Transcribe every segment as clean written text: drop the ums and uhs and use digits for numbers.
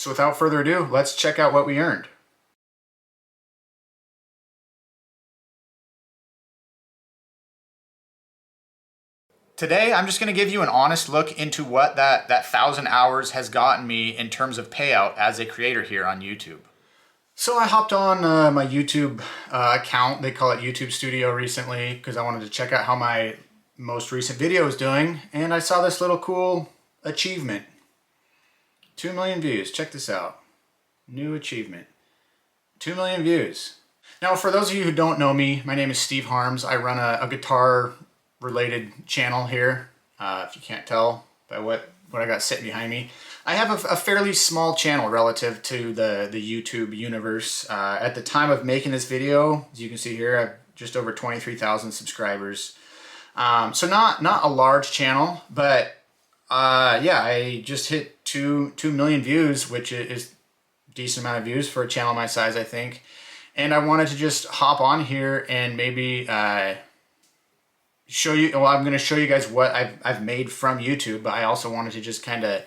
So without further ado, let's check out what we earned. Today, I'm just going to give you an honest look into what that 1,000 hours has gotten me in terms of payout as a creator here on YouTube. So I hopped on my YouTube account, they call it YouTube Studio, recently because I wanted to check out how my most recent video is doing, and I saw this little cool achievement. 2 million views. Check this out. New achievement. 2 million views. Now, for those of you who don't know me, my name is Steve Harms. I run a guitar-related channel here, if you can't tell by what I got sitting behind me. I have a fairly small channel relative to the YouTube universe. At the time of making this video, as you can see here, I have just over 23,000 subscribers. So not a large channel, but yeah, I just hit 2 million views, which is a decent amount of views for a channel my size, I think. And I wanted to just hop on here and maybe show you, well, I'm going to show you guys what I've made from YouTube, but I also wanted to just kind of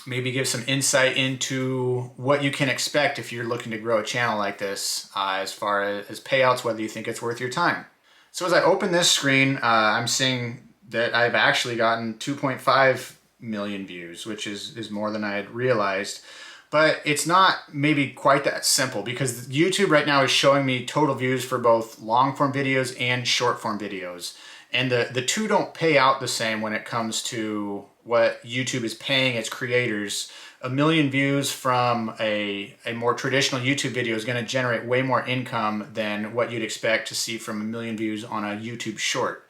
maybe give some insight into what you can expect if you're looking to grow a channel like this, as far as payouts, whether you think it's worth your time. So as I open this screen, I'm seeing that I've actually gotten 2.5 million views, which is more than I had realized. But it's not maybe quite that simple, because YouTube right now is showing me total views for both long form videos and short form videos. And the two don't pay out the same when it comes to what YouTube is paying its creators. 1 million views from a more traditional YouTube video is going to generate way more income than what you'd expect to see from 1 million views on a YouTube short.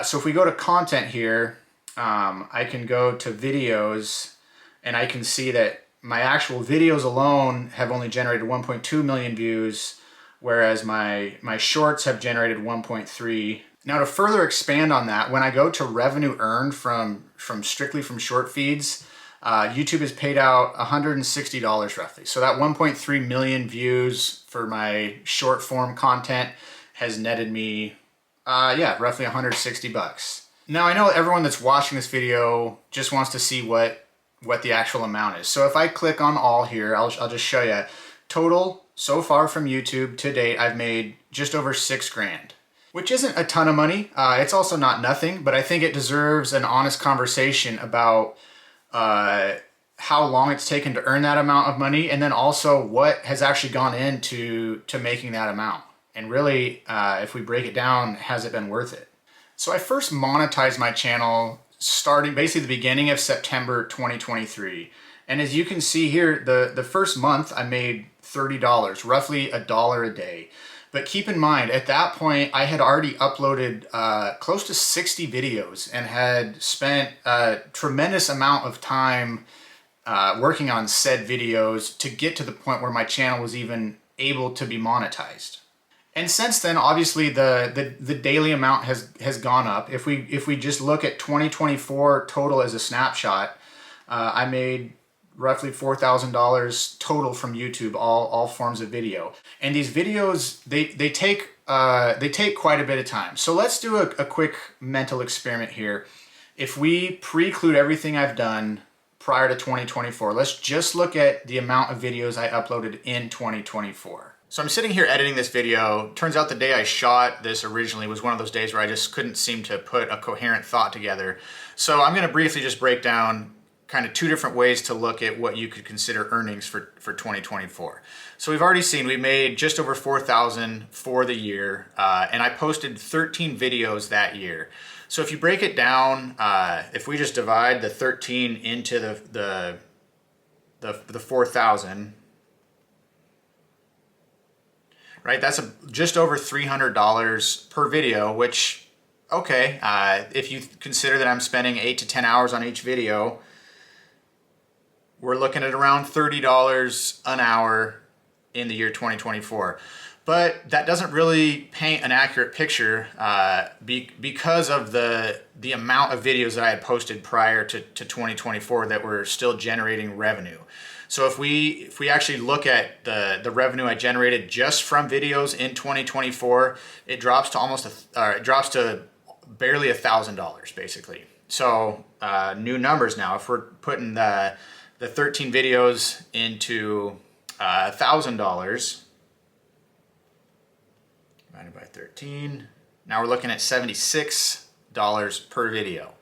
So if we go to content here, I can go to videos, and I can see that my actual videos alone have only generated 1.2 million views, whereas my shorts have generated 1.3. Now, to further expand on that, when I go to revenue earned from strictly from short feeds, YouTube has paid out $160 roughly. So that 1.3 million views for my short form content has netted me, yeah, roughly 160 bucks. Now, I know everyone that's watching this video just wants to see what the actual amount is. So if I click on all here, I'll just show you. Total so far from YouTube to date, I've made just over 6 grand, which isn't a ton of money. It's also not nothing, but I think it deserves an honest conversation about how long it's taken to earn that amount of money, and then also what has actually gone into making that amount. And really, if we break it down, has it been worth it? So I first monetized my channel starting basically the beginning of September 2023. And as you can see here, the first month I made $30, roughly $1 a day. But keep in mind, at that point, I had already uploaded close to 60 videos and had spent a tremendous amount of time working on said videos to get to the point where my channel was even able to be monetized. And since then, obviously, the daily amount has gone up. If we just look at 2024 total as a snapshot, I made roughly $4,000 total from YouTube, all forms of video. And these videos, they take quite a bit of time. So let's do a quick mental experiment here. If we preclude everything I've done prior to 2024, let's just look at the amount of videos I uploaded in 2024. So I'm sitting here editing this video. Turns out the day I shot this originally was one of those days where I just couldn't seem to put a coherent thought together. So I'm going to briefly just break down kind of 2 different ways to look at what you could consider earnings for 2024. So we've already seen we made just over $4,000 for the year, and I posted 13 videos that year. So if you break it down, if we just divide the 13 into the 4,000, right? That's just over $300 per video, which, okay, if you consider that I'm spending 8 to 10 hours on each video, we're looking at around $30 an hour in the year 2024. But that doesn't really paint an accurate picture because of the amount of videos that I had posted prior to 2024 that were still generating revenue. So if we actually look at the revenue I generated just from videos in 2024, it drops to barely $1,000 basically. So new numbers now. If we're putting the 13 videos into $1,000 divided by 13, now we're looking at $76 per video.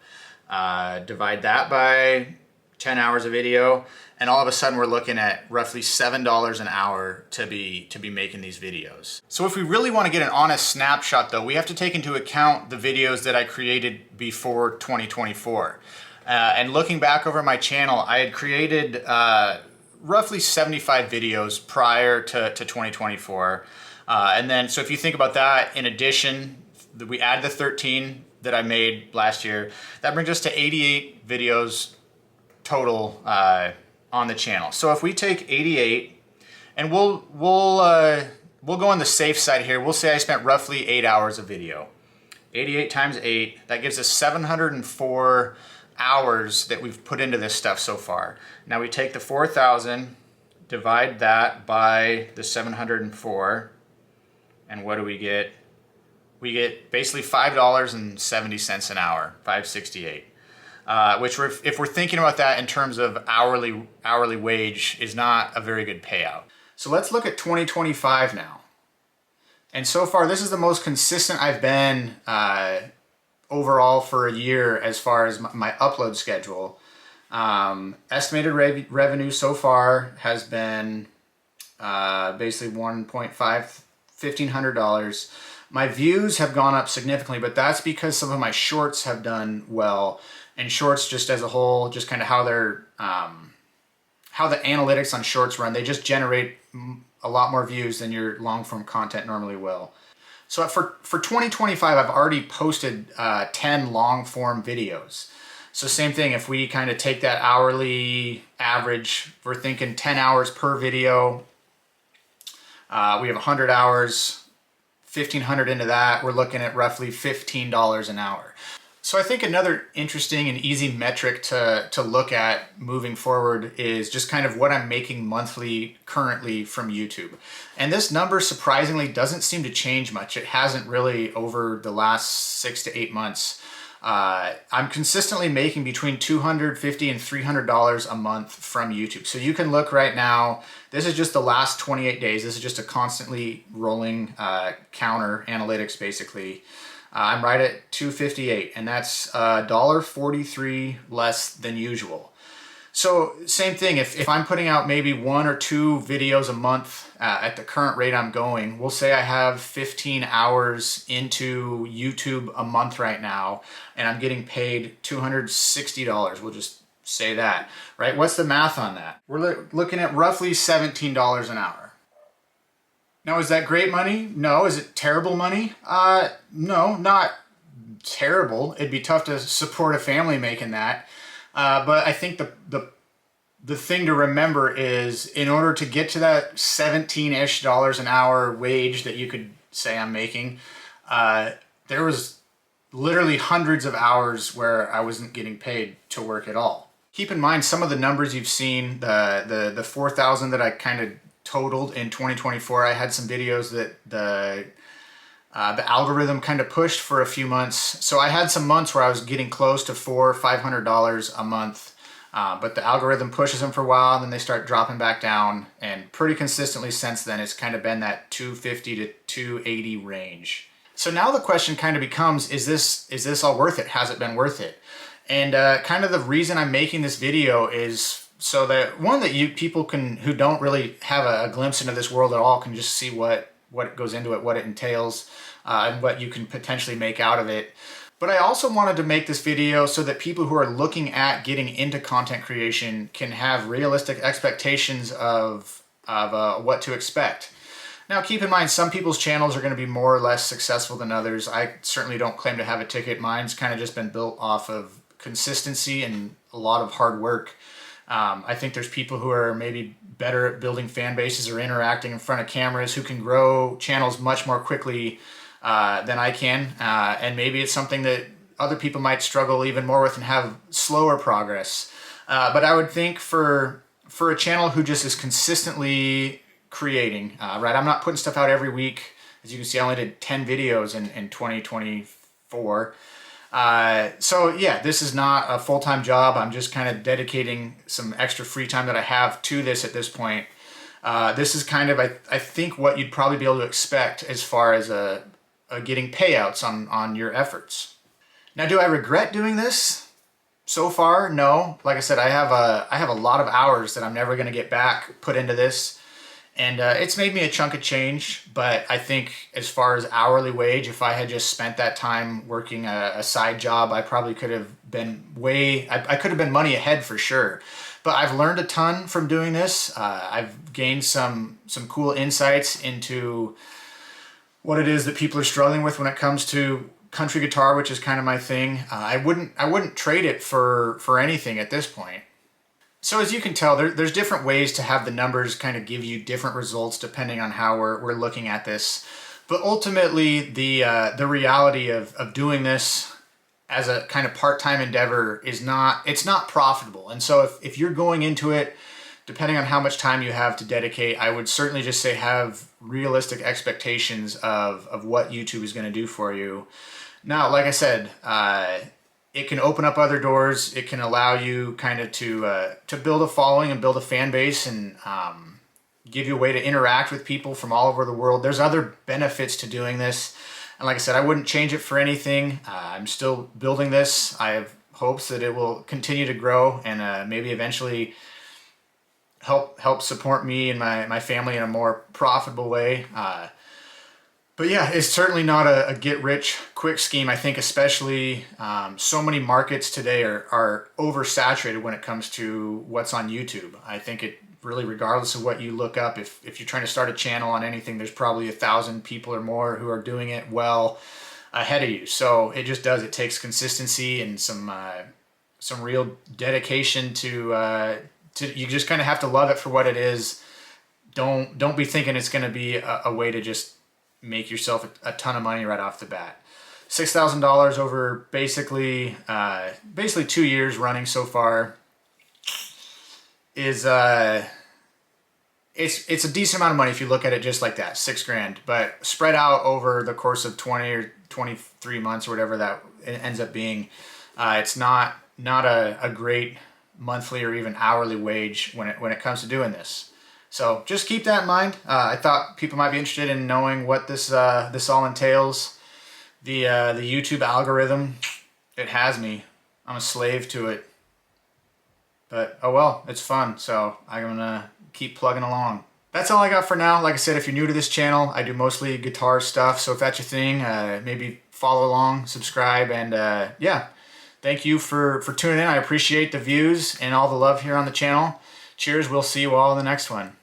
Divide that by 10 hours of video, and all of a sudden we're looking at roughly $7 an hour to be making these videos. So if we really want to get an honest snapshot though, we have to take into account the videos that I created before 2024. And looking back over my channel, I had created roughly 75 videos prior to 2024. And then, so if you think about that, in addition, we add the 13 that I made last year, that brings us to 88 videos total on the channel. So if we take 88, and we'll go on the safe side here. We'll say I spent roughly 8 hours of video. 88 times 8, that gives us 704 hours that we've put into this stuff so far. Now we take the 4,000, divide that by the 704, and what do we get? We get basically $5.70 an hour, $5.68. Which if we're thinking about that in terms of hourly wage, is not a very good payout. So let's look at 2025 now. And so far, this is the most consistent I've been overall for a year as far as my upload schedule. Estimated revenue so far has been basically $1,500. My views have gone up significantly, but that's because some of my shorts have done well. And shorts just as a whole, just kind of how they're, how the analytics on shorts run, they just generate a lot more views than your long form content normally will. So for 2025, I've already posted 10 long form videos. So same thing, if we kind of take that hourly average, we're thinking 10 hours per video. We have 100 hours, 1,500 into that, we're looking at roughly $15 an hour. So I think another interesting and easy metric to look at moving forward is just kind of what I'm making monthly currently from YouTube. And this number surprisingly doesn't seem to change much. It hasn't really over the last 6 to 8 months. I'm consistently making between $250 and $300 a month from YouTube. So you can look right now, this is just the last 28 days. This is just a constantly rolling counter analytics basically. I'm right at 258, and that's $1.43 less than usual. So same thing, if I'm putting out maybe 1 or 2 videos a month at the current rate I'm going, we'll say I have 15 hours into YouTube a month right now, and I'm getting paid $260. We'll just say that, right? What's the math on that? We're looking at roughly $17 an hour. Now, is that great money? No. Is it terrible money? No, not terrible. It'd be tough to support a family making that. But I think the thing to remember is in order to get to that $17-ish an hour wage that you could say I'm making, there was literally hundreds of hours where I wasn't getting paid to work at all. Keep in mind some of the numbers you've seen, the 4,000 that I kind of totaled in 2024. I had some videos that the algorithm kind of pushed for a few months. So I had some months where I was getting close to $400 or $500 a month, but the algorithm pushes them for a while and then they start dropping back down, and pretty consistently since then it's kind of been that 250 to 280 range. So now the question kind of becomes, is this all worth it? Has it been worth it? And kind of the reason I'm making this video is so that people who don't really have a glimpse into this world at all can just see what goes into it, what it entails, and what you can potentially make out of it. But I also wanted to make this video so that people who are looking at getting into content creation can have realistic expectations of what to expect. Now, keep in mind, some people's channels are going to be more or less successful than others. I certainly don't claim to have a ticket. Mine's kind of just been built off of consistency and a lot of hard work. I think there's people who are maybe better at building fan bases or interacting in front of cameras who can grow channels much more quickly than I can. And maybe it's something that other people might struggle even more with and have slower progress. But I would think for a channel who just is consistently creating, right? I'm not putting stuff out every week. As you can see, I only did 10 videos in 2024. So yeah, this is not a full-time job. I'm just kind of dedicating some extra free time that I have to this at this point. This is kind of, I think, what you'd probably be able to expect as far as getting payouts on your efforts. Now, do I regret doing this? So far, no. Like I said, I have a lot of hours that I'm never going to get back put into this. And it's made me a chunk of change, but I think as far as hourly wage, if I had just spent that time working a side job, I probably could have been I could have been money ahead for sure. But I've learned a ton from doing this. I've gained some cool insights into what it is that people are struggling with when it comes to country guitar, which is kind of my thing. I wouldn't trade it for anything at this point. So as you can tell, there's different ways to have the numbers kind of give you different results depending on how we're looking at this. But ultimately, the reality of doing this as a kind of part-time endeavor it's not profitable. And so if you're going into it, depending on how much time you have to dedicate, I would certainly just say have realistic expectations of what YouTube is going to do for you. Now, like I said, it can open up other doors. It can allow you kind of to build a following and build a fan base and give you a way to interact with people from all over the world. There's other benefits to doing this. And like I said, I wouldn't change it for anything. I'm still building this. I have hopes that it will continue to grow and maybe eventually help support me and my family in a more profitable way. But yeah, it's certainly not a get-rich-quick scheme. I think especially so many markets today are oversaturated when it comes to what's on YouTube. I think it really, regardless of what you look up, if you're trying to start a channel on anything, there's probably 1,000 people or more who are doing it well ahead of you. So it just does. It takes consistency and some real dedication to you just kind of have to love it for what it is. Don't be thinking it's going to be a way to just make yourself a ton of money right off the bat. $6,000 over basically 2 years running so far is it's a decent amount of money if you look at it just like that, $6,000. But spread out over the course of 20 or 23 months or whatever that it ends up being, it's not a great monthly or even hourly wage when it comes to doing this. So just keep that in mind. I thought people might be interested in knowing what this all entails. The YouTube algorithm, it has me. I'm a slave to it. But oh well, it's fun. So I'm gonna keep plugging along. That's all I got for now. Like I said, if you're new to this channel, I do mostly guitar stuff. So if that's your thing, maybe follow along, subscribe, and yeah. Thank you for tuning in. I appreciate the views and all the love here on the channel. Cheers. We'll see you all in the next one.